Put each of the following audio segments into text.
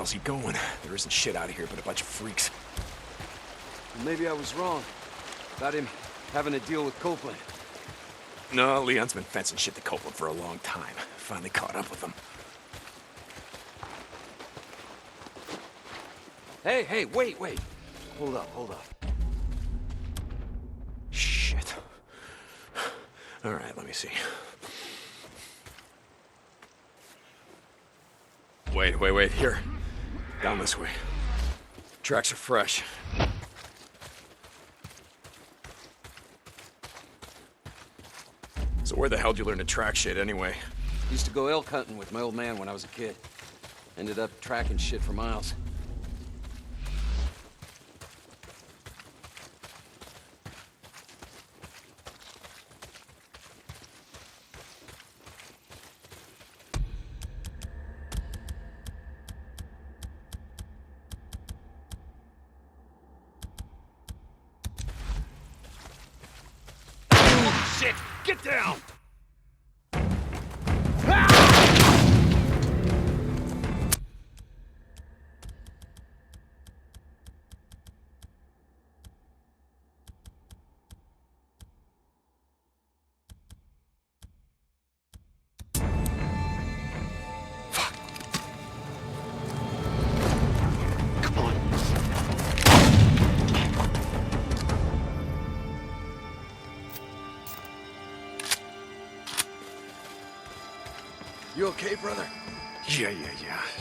hell's he going? There isn't shit out of here but a bunch of freaks. Well, maybe I was wrong about him having to deal with Copeland. No, Leon's been fencing shit to Copeland for a long time. Finally caught up with him. Hey, wait. Hold up. Shit. All right, let me see. Wait, here. Down this way. Tracks are fresh. So where the hell did you learn to track shit anyway? Used to go elk hunting with my old man when I was a kid. Ended up tracking shit for miles. Shit! Get down! You okay, brother? Yeah.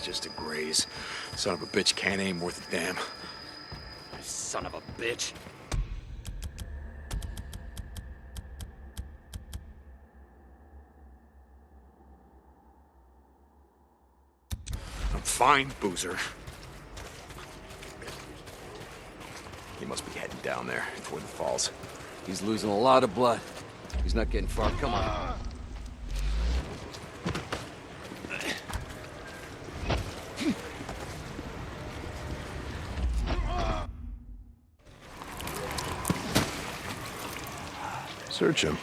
Just a graze. Son of a bitch can't aim worth a damn. Son of a bitch. I'm fine, Boozer. He must be heading down there toward the falls. He's losing a lot of blood. He's not getting far. Come on. Search him.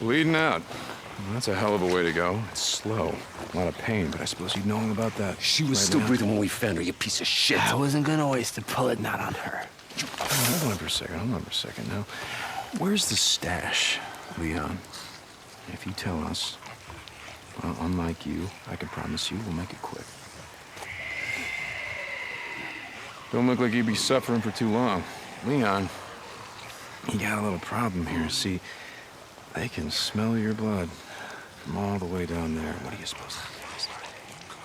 Bleeding out. Well, that's a hell of a way to go. It's slow. A lot of pain, but I suppose you'd know all about that. She was right still now. breathing when we found her, you piece of shit. I wasn't gonna waste a bullet not on her. Hold on for a second now. Where's the stash, Leon? If you tell us, well, unlike you, I can promise you we'll make it quick. Don't look like you'd be suffering for too long. Leon, you got a little problem here. See, they can smell your blood from all the way down there. What are you supposed to do?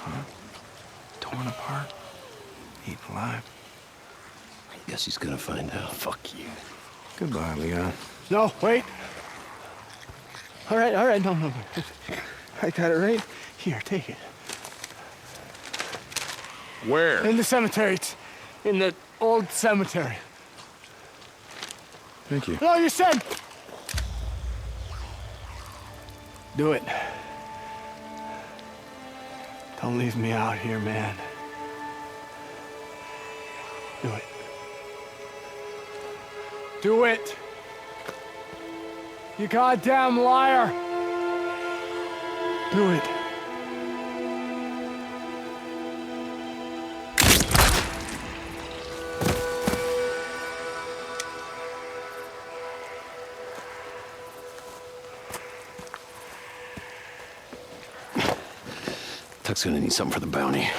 Huh? Torn apart? Eaten alive? I guess he's gonna find out. Fuck you. Goodbye, Leon. No, wait. All right, no. I got it right here, take it. Where? In the cemetery. It's in the old cemetery. Thank you. No, you said. Do it. Don't leave me out here, man. Do it. Do it. You goddamn liar. Do it. Tuck's gonna need something for the bounty.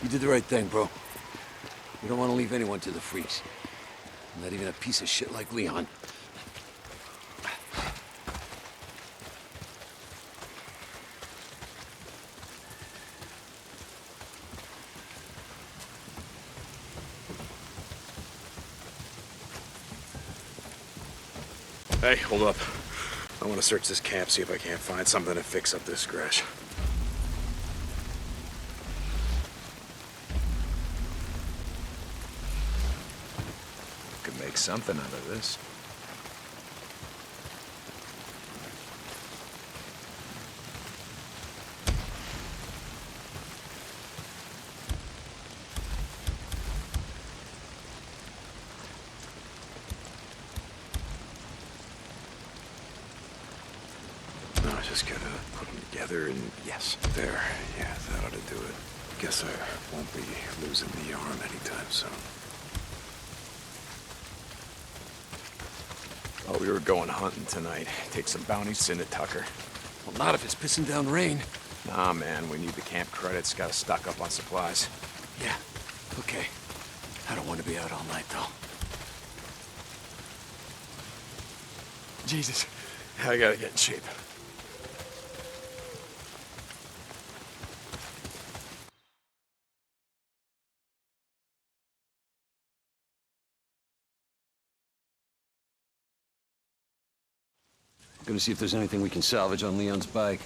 You did the right thing, bro. We don't want to leave anyone to the freaks. Not even a piece of shit like Leon. Hey, hold up. I want to search this camp, see if I can't find something to fix up this scratch. Could make something out of this. Just gotta put them together and yes, there. Yeah, that ought to do it. Guess I won't be losing the arm anytime soon. Oh, we were going hunting tonight. Take some bounties into Tucker. Well, not if it's pissing down rain. Nah, man, we need the camp credits. Gotta stock up on supplies. Yeah, okay. I don't want to be out all night, though. Jesus, I gotta get in shape. Gonna see if there's anything we can salvage on Leon's bike.